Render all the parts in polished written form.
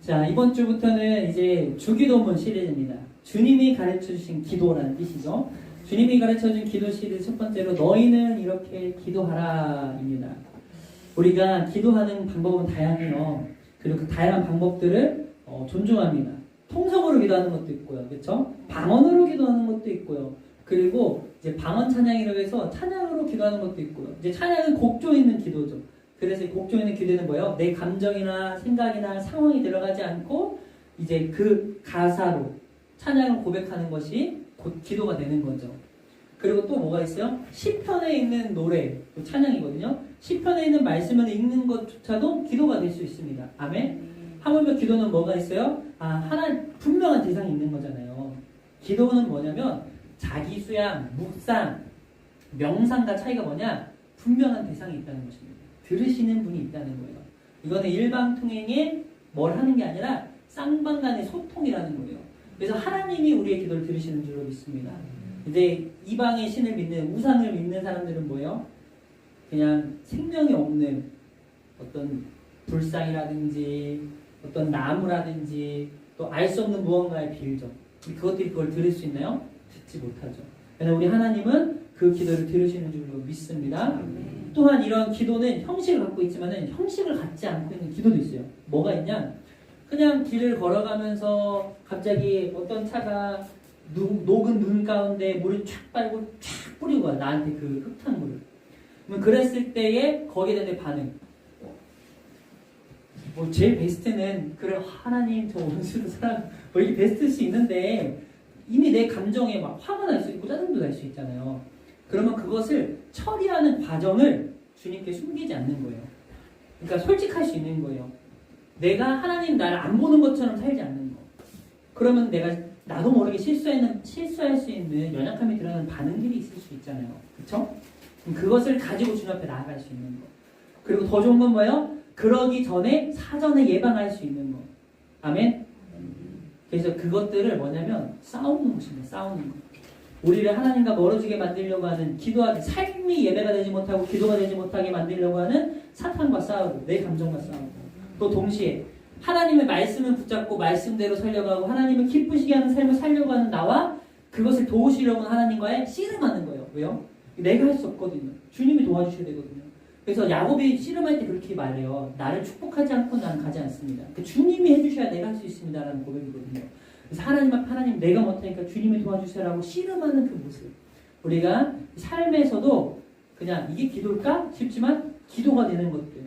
자, 이번 주부터는 이제 주기도문 시리즈입니다. 주님이 가르쳐주신 기도라는 뜻이죠. 주님이 가르쳐준 기도 시리즈 첫 번째로 너희는 이렇게 기도하라입니다. 우리가 기도하는 방법은 다양해요. 그리고 그 다양한 방법들을 존중합니다. 통성으로 기도하는 것도 있고요. 그렇죠? 방언으로 기도하는 것도 있고요. 그리고 이제 방언 찬양이라고 해서 찬양으로 기도하는 것도 있고요. 이제 찬양은 곡조 있는 기도죠. 그래서 곡조 있는 기도는 뭐예요? 내 감정이나 생각이나 상황이 들어가지 않고 이제 그 가사로 찬양을 고백하는 것이 곧 기도가 되는 거죠. 그리고 또 뭐가 있어요? 시편에 있는 노래, 찬양이거든요. 시편에 있는 말씀을 읽는 것조차도 기도가 될 수 있습니다. 아멘? 하물며 기도는 뭐가 있어요? 하나 분명한 대상이 있는 거잖아요. 기도는 뭐냐면 자기 수양, 묵상, 명상과 차이가 뭐냐? 분명한 대상이 있다는 것입니다. 들으시는 분이 있다는 거예요. 이거는 일방통행에 뭘 하는 게 아니라 쌍방 간의 소통이라는 거예요. 그래서 하나님이 우리의 기도를 들으시는 줄로 믿습니다. 이제 이방의 신을 믿는, 우상을 믿는 사람들은 뭐예요? 그냥 생명이 없는 어떤 불상이라든지 어떤 나무라든지 또 알 수 없는 무언가의 빌죠. 그것들이 그걸 들을 수 있나요? 듣지 못하죠. 그러나 우리 하나님은 그 기도를 들으시는 줄로 믿습니다. 또한 이런 기도는 형식을 갖고 있지만 형식을 갖지 않고 있는 기도도 있어요. 뭐가 있냐? 그냥 길을 걸어가면서 갑자기 어떤 차가 녹은 눈 가운데 물을 쫙 빨고 쫙 뿌리고 와. 나한테 그 흙탕물을. 그랬을 때에 거기에 대한 반응. 제일 베스트는 그래 하나님 저 원수를 사랑 이게 베스트일 수 있는데 이미 내 감정에 막 화가 날 수 있고 짜증도 날 수 있잖아요. 그러면 그것을 처리하는 과정을 주님께 숨기지 않는 거예요. 그러니까 솔직할 수 있는 거예요. 내가 하나님 나를 안 보는 것처럼 살지 않는 거. 그러면 내가 나도 모르게 실수할 수 있는 연약함이 드러나는 반응들이 있을 수 있잖아요. 그렇죠? 그것을 가지고 주님 앞에 나아갈 수 있는 거. 그리고 더 좋은 건 뭐예요? 그러기 전에 사전에 예방할 수 있는 거. 아멘? 그래서 그것들을 뭐냐면 싸우는 것입니다. 싸우는 것. 우리를 하나님과 멀어지게 만들려고 하는 기도하기, 삶이 예배가 되지 못하고 기도가 되지 못하게 만들려고 하는 사탄과 싸우고 내 감정과 싸우고 또 동시에 하나님의 말씀을 붙잡고 말씀대로 살려고 하나님을 기쁘시게 하는 삶을 살려고 하는 나와 그것을 도우시려고 하는 하나님과의 씨름하는 거예요. 왜요? 내가 할 수 없거든요. 주님이 도와주셔야 되거든요. 그래서 야곱이 씨름할 때 그렇게 말해요. 나를 축복하지 않고 나는 가지 않습니다. 주님이 해주셔야 내가 할 수 있습니다. 라는 고백이거든요. 그래서 하나님 앞에 하나님 내가 못하니까 주님이 도와주세요라고 씨름하는 그 모습. 우리가 삶에서도 그냥 이게 기도일까 싶지만 기도가 되는 것들.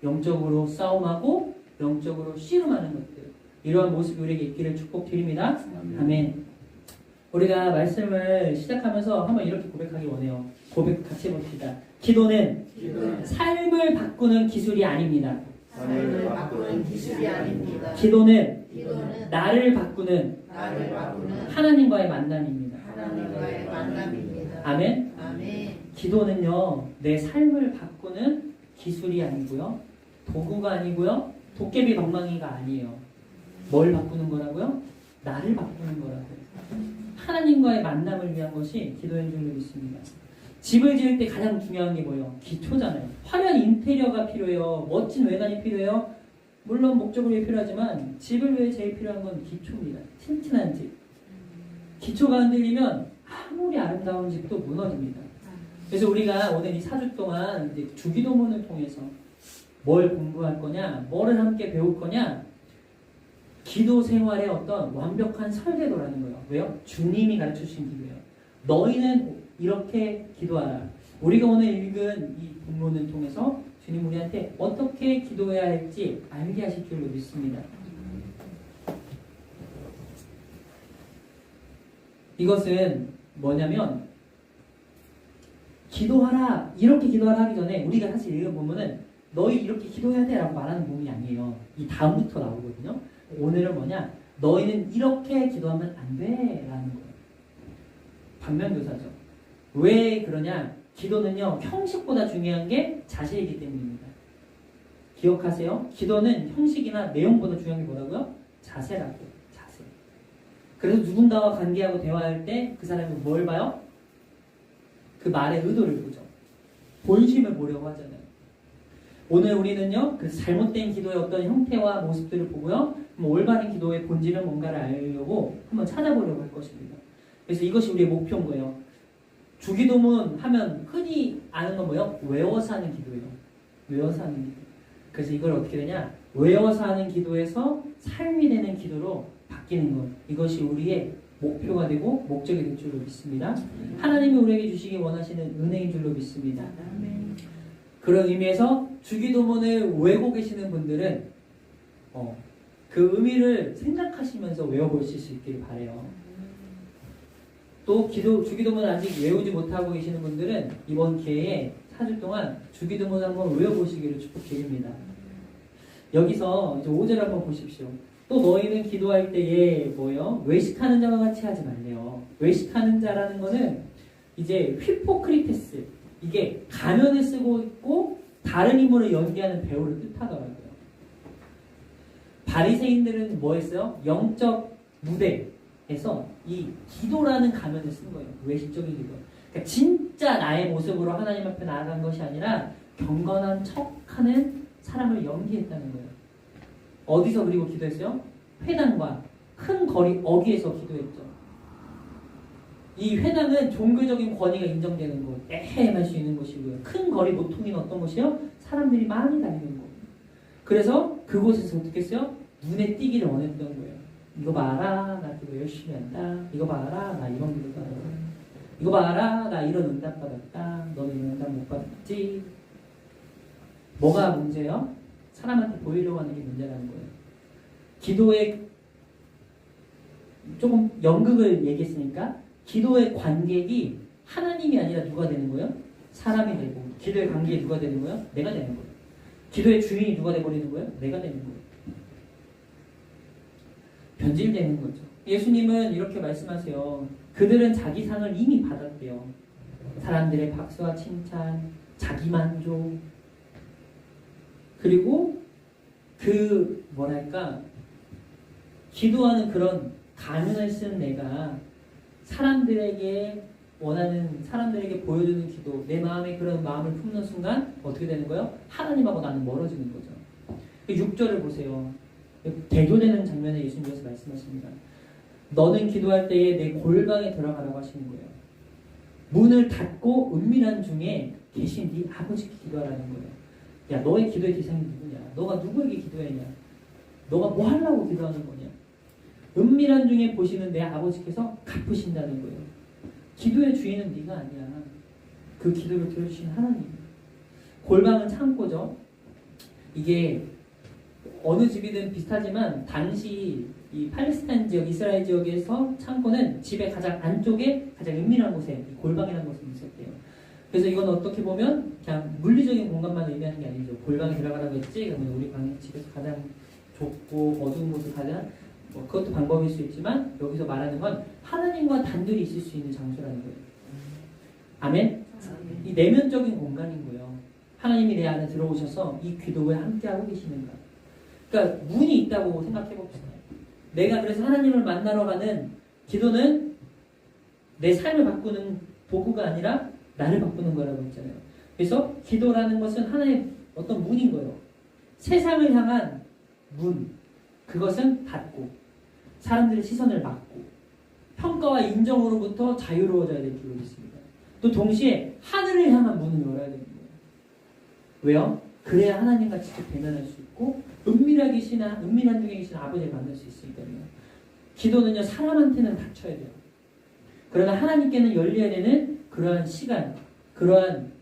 영적으로 싸움하고 영적으로 씨름하는 것들. 이러한 모습이 우리에게 있기를 축복드립니다. 아멘. 우리가 말씀을 시작하면서 한번 이렇게 고백하기 원해요. 고백 같이 해봅시다. 기도는 삶을 바꾸는 기술이 아닙니다. 삶을 바꾸는 기술이 아닙니다. 기도는 나를 바꾸는 하나님과의 만남입니다. 하나님과의 만남입니다. 아멘? 아멘. 기도는요, 내 삶을 바꾸는 기술이 아니고요, 도구가 아니고요, 도깨비 방망이가 아니에요. 뭘 바꾸는 거라고요? 나를 바꾸는 거라고요. 하나님과의 만남을 위한 것이 기도인 줄로 믿습니다. 집을 지을 때 가장 중요한 게 뭐예요? 기초잖아요. 화려한 인테리어가 필요해요. 멋진 외관이 필요해요. 물론 목적을 위해 필요하지만 집을 위해 제일 필요한 건 기초입니다. 튼튼한 집. 기초가 흔들리면 아무리 아름다운 집도 무너집니다. 그래서 우리가 오늘 이 4주 동안 이제 주기도문을 통해서 뭘 공부할 거냐, 뭐를 함께 배울 거냐, 기도 생활의 어떤 완벽한 설계도라는 거예요. 왜요? 주님이 가르쳐주신 기도예요. 너희는 이렇게 기도하라. 우리가 오늘 읽은 이 본문을 통해서 주님 우리한테 어떻게 기도해야 할지 알게 하실 줄로 믿습니다. 이것은 뭐냐면 기도하라, 이렇게 기도하라 하기 전에 우리가 사실 읽은 본문은 너희 이렇게 기도해야 돼 라고 말하는 부분이 아니에요. 이 다음부터 나오거든요. 오늘은 뭐냐? 너희는 이렇게 기도하면 안 돼 라는 거예요. 반면교사죠. 왜 그러냐? 기도는요, 형식보다 중요한 게 자세이기 때문입니다. 기억하세요. 기도는 형식이나 내용보다 중요한 게 뭐라고요? 자세라고요. 자세. 그래서 누군가와 관계하고 대화할 때 그 사람이 뭘 봐요? 그 말의 의도를 보죠. 본심을 보려고 하잖아요. 오늘 우리는요, 그 잘못된 기도의 어떤 형태와 모습들을 보고요, 올바른 기도의 본질은 뭔가를 알려고 한번 찾아보려고 할 것입니다. 그래서 이것이 우리의 목표인 거예요. 주기도문 하면 흔히 아는 건 뭐예요? 외워서 하는 기도예요. 외워서 하는 기도. 그래서 이걸 어떻게 되냐? 외워서 하는 기도에서 삶이 되는 기도로 바뀌는 것. 이것이 우리의 목표가 되고 목적이 될 줄로 믿습니다. 하나님이 우리에게 주시기 원하시는 은혜인 줄로 믿습니다. 그런 의미에서 주기도문을 외우고 계시는 분들은 그 의미를 생각하시면서 외워보실 수 있기를 바라요. 또 주기도문을 아직 외우지 못하고 계시는 분들은 이번 기회에 4주 동안 주기도문을 한번 외워보시기를 축복드립니다. 여기서 이제 5절 한번 보십시오. 또 너희는 기도할 때에 뭐요? 외식하는 자와 같이 하지 말래요. 외식하는 자라는 거는 이제 휘포크리테스, 이게 가면을 쓰고 있고 다른 인물을 연기하는 배우를 뜻하더라고요. 바리새인들은 뭐 했어요? 영적 무대에서 이 기도라는 가면을 쓴 거예요. 외식적인 기도. 그러니까 진짜 나의 모습으로 하나님 앞에 나아간 것이 아니라 경건한 척하는 사람을 연기했다는 거예요. 어디서 그리고 기도했어요? 회당과 큰 거리 어귀에서 기도했죠. 이 회당은 종교적인 권위가 인정되는 곳, 에헤임할 수 있는 곳이고요. 큰 거리 모퉁이는 어떤 곳이요? 사람들이 많이 다니는 곳. 그래서 그곳에서 어떻게 했어요? 눈에 띄기를 원했던 거예요. 이거 봐라, 나 기도 열심히 한다. 이거 봐라, 나 이런 기도 받았다. 이거 봐라, 나 이런 응답 받았다. 너는 이런 응답 못 받았지. 뭐가 문제예요? 사람한테 보이려고 하는 게 문제라는 거예요. 기도의 조금 연극을 얘기했으니까 기도의 관객이 하나님이 아니라 누가 되는 거예요? 사람이 되고. 기도의 관객이 누가 되는 거예요? 내가 되는 거예요. 기도의 주인이 누가 되버리는 거예요? 내가 되는 거예요. 변질되는 거죠. 예수님은 이렇게 말씀하세요. 그들은 자기 상을 이미 받았대요. 사람들의 박수와 칭찬, 자기 만족, 그리고 기도하는 그런 가면을 쓴 내가 사람들에게 보여주는 기도, 내 마음에 그런 마음을 품는 순간 어떻게 되는 거예요? 하나님하고 나는 멀어지는 거죠. 6절을 보세요. 대조되는 장면에 예수님께서 말씀하십니다. 너는 기도할 때에 내 골방에 들어가라고 하시는 거예요. 문을 닫고 은밀한 중에 계신 네 아버지께 기도하라는 거예요. 야, 너의 기도의 대상이 누구냐? 너가 누구에게 기도했냐? 너가 뭐 하려고 기도하는 거냐? 은밀한 중에 보시는 내 아버지께서 갚으신다는 거예요. 기도의 주인은 네가 아니야. 그 기도를 들어주신 하나님. 골방은 창고죠. 이게 어느 집이든 비슷하지만 당시 이 팔레스타인 지역, 이스라엘 지역에서 창고는 집의 가장 안쪽에 가장 은밀한 곳에 골방이라는 곳이 있었대요. 그래서 이건 어떻게 보면 그냥 물리적인 공간만 의미하는 게 아니죠. 골방에 들어가라고 했지? 그러면 우리 방이 집에서 가장 좁고 어두운 곳을 가장 그것도 방법일 수 있지만 여기서 말하는 건 하나님과 단둘이 있을 수 있는 장소라는 거예요. 아멘? 이 내면적인 공간인 거예요. 하나님이 내 안에 들어오셔서 이 기도에 함께하고 계시는가. 그러니까 문이 있다고 생각해 봅시다. 내가 그래서 하나님을 만나러 가는 기도는 내 삶을 바꾸는 도구가 아니라 나를 바꾸는 거라고 했잖아요. 그래서 기도라는 것은 하나의 어떤 문인 거예요. 세상을 향한 문. 그것은 닫고 사람들의 시선을 막고 평가와 인정으로부터 자유로워져야 될 줄로 믿습니다. 또 동시에 하늘을 향한 문을 열어야 되는 거예요. 왜요? 그래야 하나님과 직접 대면할 수 있고 은밀한 중에 계신 아버지를 만날 수 있으니까요. 기도는요, 사람한테는 닫혀야 돼요. 그러나 하나님께는 열려야 되는 그러한 시간, 그러한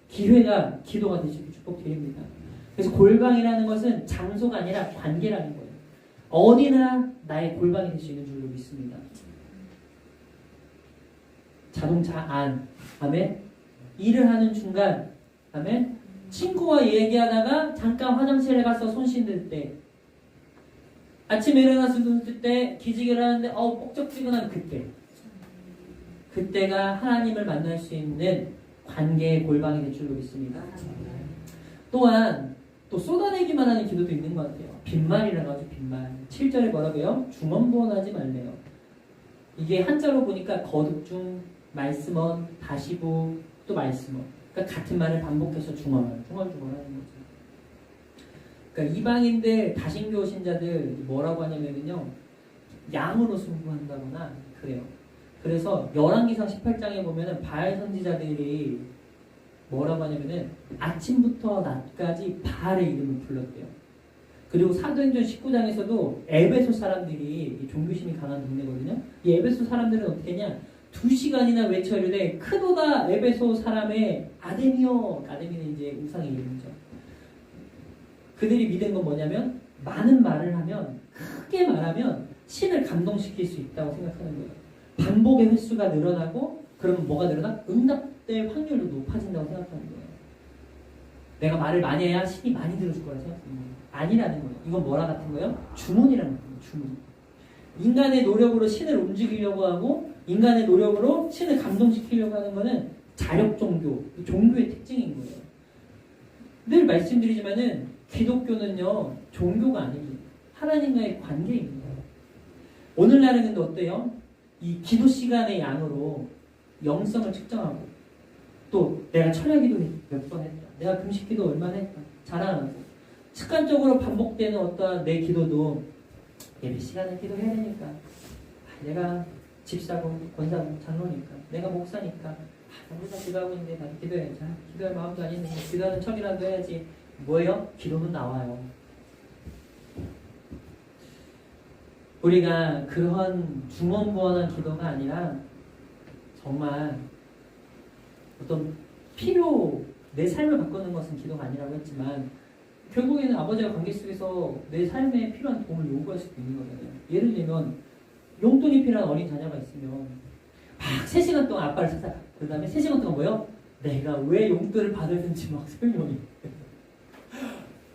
기회가 기도가 되시길 축복드립니다. 그래서 골방이라는 것은 장소가 아니라 관계라는 거예요. 어디나 나의 골방이 될 수 있는 줄로 믿습니다. 자동차 안, 아멘. 일을 하는 중간, 아멘. 친구와 얘기하다가 잠깐 화장실에 가서 손 씻을 때, 아침에 일어나서 눈 뜰 때 기지개를 하는데 뻑적지근한 그때가 하나님을 만날 수 있는 관계의 골방이 될 줄로 믿습니다. 또한 또 쏟아내기만 하는 기도도 있는 것 같아요. 빈말이라고 하죠. 빈말. 7절에 뭐라고요? 중언부언하지 말래요. 이게 한자로 보니까 거듭중, 말씀언, 다시부, 또 말씀언. 그러니까 같은 말을 반복해서 중언하는 거죠. 그러니까 이방인들 다신교 신자들 뭐라고 하냐면요, 양으로 승부한다거나 그래요. 그래서 열왕기상 18장에 보면은 바알 선지자들이 뭐라고 하냐면은 아침부터 낮까지 바알의 이름을 불렀대요. 그리고 사도행전 19장에서도 에베소 사람들이 종교심이 강한 동네거든요. 이 에베소 사람들은 어떻게 했냐? 2시간이나 외쳐 이르되 크도다 에베소 사람의 아데미요. 아데미는 이제 우상의 이름이죠. 그들이 믿은 건 뭐냐면 많은 말을 하면, 크게 말하면 신을 감동시킬 수 있다고 생각하는 거예요. 반복의 횟수가 늘어나고 그러면 뭐가 늘어나? 응답될 확률도 높아진다고 생각하는 거예요. 내가 말을 많이 해야 신이 많이 들어줄 거라 생각하는 거예요. 아니라는 거예요. 이건 뭐라 같은 거예요? 주문이라는 거예요. 주문. 인간의 노력으로 신을 움직이려고 하고 인간의 노력으로 신을 감동시키려고 하는 거는 자력 종교, 종교의 특징인 거예요. 늘 말씀드리지만은 기독교는요, 종교가 아닙니다. 하나님과의 관계입니다. 오늘날은 근데 어때요? 이 기도 시간의 양으로 영성을 측정하고, 또 내가 철야 기도 몇 번 했다, 내가 금식 기도 얼마나 했다 자랑하고, 습관적으로 반복되는 어떠한 내 기도도 예배 시간에 기도해야 되니까, 내가 집사고 권사고 장로니까, 내가 목사니까 우리가 기도하고 있는데 나도 기도해야지. 기도할 마음도 아닌데 기도하는 척이라도 해야지. 뭐예요? 기도는 나와요. 우리가 그런 중원부원한 기도가 아니라 정말 어떤 필요, 내 삶을 바꾸는 것은 기도가 아니라고 했지만 결국에는 아버지와 관계 속에서 내 삶에 필요한 도움을 요구할 수도 있는 거잖아요. 예를 들면 용돈이 필요한 어린 자녀가 있으면 막 3시간 동안 아빠를 찾아. 그 다음에 3시간 동안 뭐요? 내가 왜 용돈을 받았는지 막 설명해.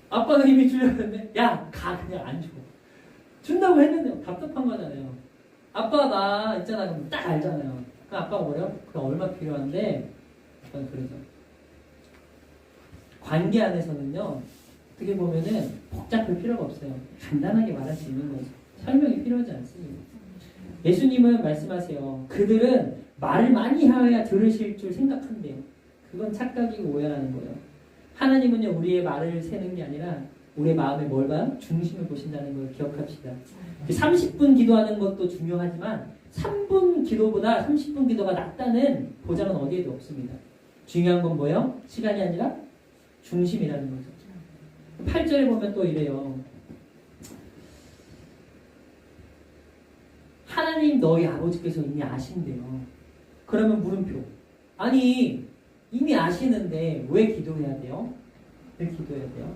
아빠는 이미 주려고 했는데 야, 가, 그냥 안 줘. 준다고 했는데 답답한 거잖아요. 아빠 나 있잖아. 그럼 딱 알잖아요. 그럼 아빠가 뭐래요? 그럼 얼마 필요한데? 약간 그러죠. 관계 안에서는요, 어떻게 보면은 복잡할 필요가 없어요. 간단하게 말할 수 있는 거죠. 설명이 필요하지 않습니다. 예수님은 말씀하세요. 그들은 말을 많이 하여야 들으실 줄 생각한대요. 그건 착각이고 오해라는 거예요. 하나님은요, 우리의 말을 세는 게 아니라 우리의 마음에 뭘 봐요? 중심을 보신다는 걸 기억합시다. 30분 기도하는 것도 중요하지만 3분 기도보다 30분 기도가 낫다는 보장은 어디에도 없습니다. 중요한 건 뭐예요? 시간이 아니라 중심이라는 거죠. 8절에 보면 또 이래요. 하나님 너희 아버지께서 이미 아신대요. 그러면 물음표. 아니 이미 아시는데 왜 기도해야 돼요? 왜 기도해야 돼요?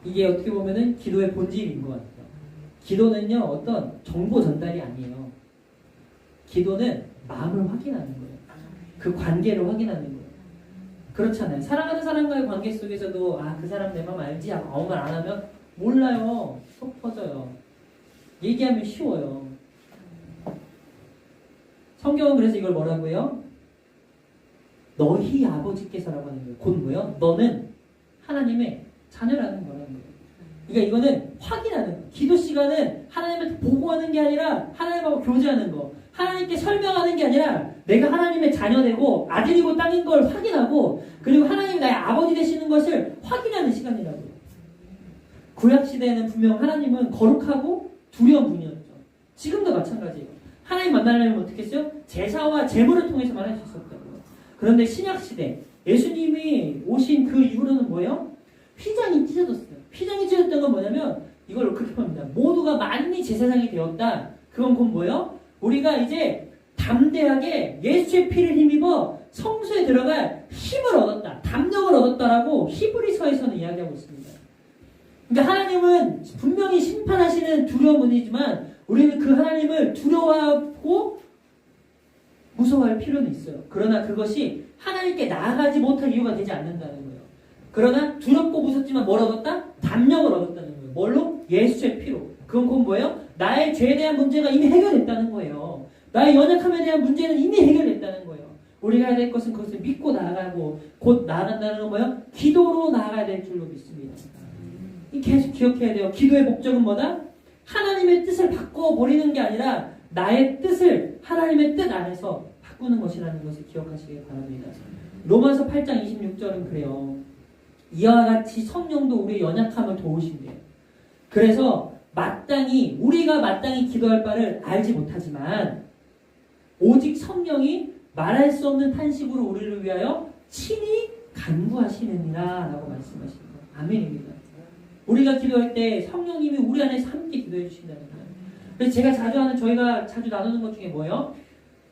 이게 어떻게 보면은 기도의 본질인 것 같아요. 기도는요, 어떤 정보 전달이 아니에요. 기도는 마음을 확인하는 거예요. 그 관계를 확인하는 거예요. 그렇잖아요. 사랑하는 사람과의 관계 속에서도 그 사람 내 마음 알지? 아무 말 안 하면 몰라요. 속 터져요. 얘기하면 쉬워요. 성경은 그래서 이걸 뭐라고 해요? 너희 아버지께서라고 하는 거예요. 곧 뭐예요? 너는 하나님의 자녀라는 거라는 거예요. 그러니까 이거는 확인하는 거예요. 기도 시간은 하나님한테 보고하는 게 아니라 하나님하고 교제하는 거. 하나님께 설명하는 게 아니라 내가 하나님의 자녀되고 아들이고 땅인 걸 확인하고, 그리고 하나님이 나의 아버지 되시는 것을 확인하는 시간이라고요. 구약시대에는 분명 하나님은 거룩하고 두려운 분이었죠. 지금도 마찬가지예요. 하나님 만나려면 어떻게 했어요? 제사와 제물을 통해서만 할 수 있었다고요. 그런데 신약시대 예수님이 오신 그 이후로는 뭐예요? 휘장이 찢어졌어요. 휘장이 찢어졌던 건 뭐냐면 이걸 그렇게 합니다. 모두가 만민이 제사장이 되었다. 그건 곧 뭐예요? 우리가 이제 담대하게 예수의 피를 힘입어 성소에 들어갈 힘을 얻었다. 담력을 얻었다라고 히브리서에서는 이야기하고 있습니다. 그러니까 하나님은 분명히 심판하시는 두려운 분이지만 우리는 그 하나님을 두려워하고 무서워할 필요는 있어요. 그러나 그것이 하나님께 나아가지 못할 이유가 되지 않는다는 거예요. 그러나 두렵고 무섭지만 뭘 얻었다? 담력을 얻었다는 거예요. 뭘로? 예수의 피로. 그건 곧 뭐예요? 나의 죄에 대한 문제가 이미 해결됐다는 거예요. 나의 연약함에 대한 문제는 이미 해결됐다는 거예요. 우리가 해야 될 것은 그것을 믿고 나아가고, 곧 나아간다는 건 뭐예요? 기도로 나아가야 될 줄로 믿습니다. 계속 기억해야 돼요. 기도의 목적은 뭐다? 하나님의 뜻을 바꿔버리는 게 아니라 나의 뜻을 하나님의 뜻 안에서 바꾸는 것이라는 것을 기억하시길 바랍니다. 로마서 8장 26절은 그래요. 이와 같이 성령도 우리의 연약함을 도우신대요. 그래서 우리가 마땅히 기도할 바를 알지 못하지만 오직 성령이 말할 수 없는 탄식으로 우리를 위하여 친히 간구하시느니라 라고 말씀하시는 거예요. 아멘입니다. 우리가 기도할 때 성령님이 우리 안에서 함께 기도해 주신다는 거예요. 그래서 저희가 자주 나누는 것 중에 뭐예요?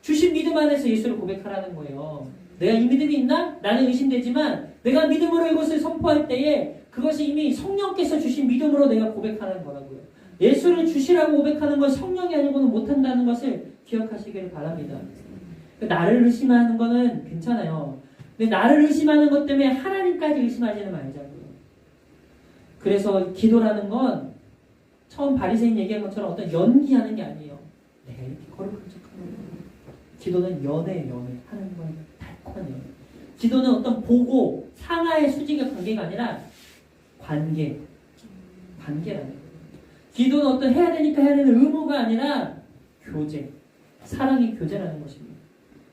주신 믿음 안에서 예수를 고백하라는 거예요. 내가 이 믿음이 있나? 나는 의심되지만 내가 믿음으로 이것을 선포할 때에 그것이 이미 성령께서 주신 믿음으로 내가 고백하는 거라고요. 예수를 주시라고 고백하는 건 성령이 아니고는 못한다는 것을 기억하시기를 바랍니다. 나를 의심하는 거는 괜찮아요. 근데 나를 의심하는 것 때문에 하나님까지 의심하지는 말자고요. 그래서 기도라는 건 처음 바리새인 얘기한 것처럼 어떤 연기하는 게 아니에요. 내가 이렇게 거룩한 척하는 거예요. 기도는 연애예요. 하나님과의 달콤한 연애. 기도는 어떤 보고 상하의 수직의 관계가 아니라 관계라는 거예요. 기도는 어떤 해야 되니까 해야 되는 의무가 아니라 교제, 사랑의 교제라는 것입니다.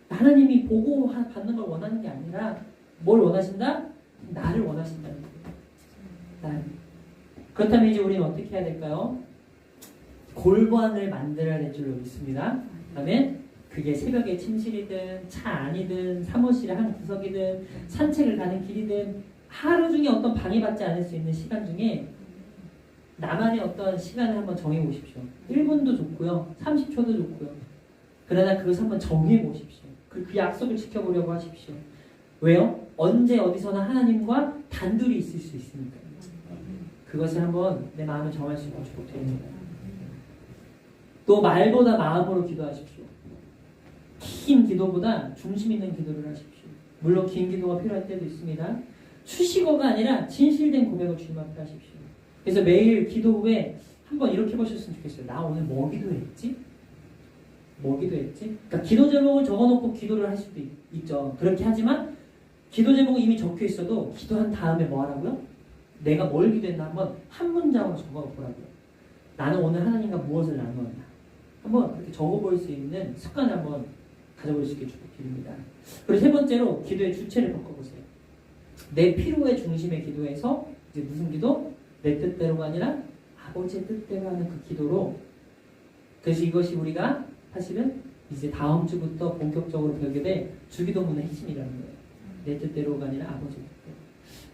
하나님이 보고 받는 걸 원하는 게 아니라 뭘 원하신다? 나를 원하신다는 거예요. 나를. 그렇다면 이제 우리는 어떻게 해야 될까요? 골방을 만들어야 될 줄로 믿습니다. 그다음에 그게 새벽에 침실이든 차 안이든 사무실의 한 구석이든 산책을 가는 길이든 하루 중에 어떤 방해받지 않을 수 있는 시간 중에 나만의 어떤 시간을 한번 정해보십시오. 1분도 좋고요. 30초도 좋고요. 그러나 그것을 한번 정해보십시오. 그 약속을 지켜보려고 하십시오. 왜요? 언제 어디서나 하나님과 단둘이 있을 수 있으니까요. 그것을 한번 내 마음에 정할 수 있도록 축복드립니다. 또 말보다 마음으로 기도하십시오. 긴 기도보다 중심 있는 기도를 하십시오. 물론 긴 기도가 필요할 때도 있습니다. 수식어가 아니라 진실된 고백을 주님 앞에 하십시오. 그래서 매일 기도 후에 한번 이렇게 해보셨으면 좋겠어요. 나 오늘 뭐 기도했지? 뭐 기도했지? 그러니까 기도 제목을 적어놓고 기도를 할 수도 있죠. 그렇게 하지만 기도 제목이 이미 적혀 있어도 기도한 다음에 뭐 하라고요? 내가 뭘 기도했나 한번 한 문장으로 적어보라고요. 나는 오늘 하나님과 무엇을 나누었나 한번 그렇게 적어볼 수 있는 습관을 한번 가져볼 수 있게 축복드립니다. 그리고 세 번째로 기도의 주체를 바꿔보세요. 내 필요의 중심의 기도에서 이제 무슨 기도? 내 뜻대로가 아니라 아버지의 뜻대로 하는 그 기도로. 그래서 이것이 우리가 사실은 이제 다음 주부터 본격적으로 배우게 될 주기도문의 핵심이라는 거예요. 내 뜻대로가 아니라 아버지의 뜻대로.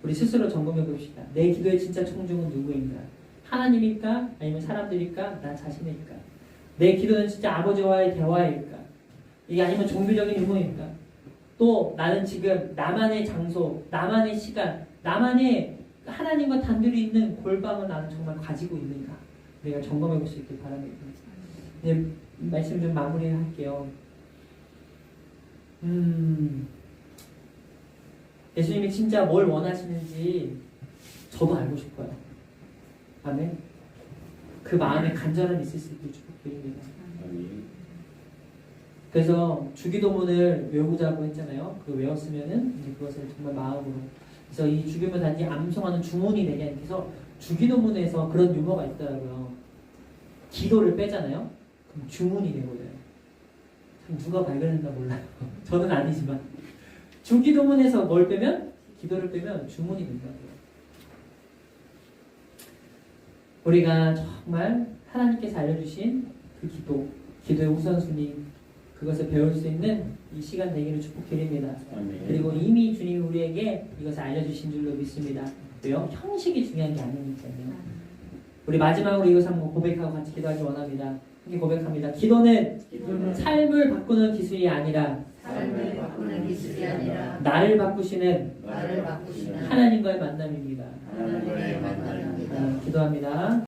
우리 스스로 점검해 봅시다. 내 기도의 진짜 청중은 누구인가? 하나님일까? 아니면 사람들일까? 나 자신일까? 내 기도는 진짜 아버지와의 대화일까? 이게 아니면 종교적인 의무일까? 또 나는 지금 나만의 장소, 나만의 시간, 나만의 하나님과 단둘이 있는 골방을 나는 정말 가지고 있는가? 내가 점검해 볼 수 있길 바랍니다. 이제 말씀 좀 마무리할게요. 예수님이 진짜 뭘 원하시는지 저도 알고 싶어요. 아멘. 그 마음에 간절함이 있을 수 있길 축복드립니다. 그래서 주기도문을 외우자고 했잖아요. 그 외웠으면은 이제 그것을 정말 마음으로. 그래서 이 주기도문 단지 암송하는 주문이 되게 아니라서 주기도문에서 그런 유머가 있더라고요. 기도를 빼잖아요. 그럼 주문이 되거든요. 참 누가 발견했나 몰라요. 저는 아니지만 주기도문에서 뭘 빼면 기도를 빼면 주문이 된다고요. 우리가 정말 하나님께서 알려주신 그 기도의 우선순위 그것을 배울 수 있는 이 시간 되기를 축복드립니다. 그리고 이미 주님이 우리에게 이것을 알려주신 줄로 믿습니다. 왜요? 형식이 중요한 게 아니니까요. 우리 마지막으로 이것을 한번 고백하고 같이 기도하기 원합니다. 이렇게 고백합니다. 기도는 삶을 바꾸는 기술이 아니라 나를 바꾸시는 하나님과의 만남입니다. 기도합니다.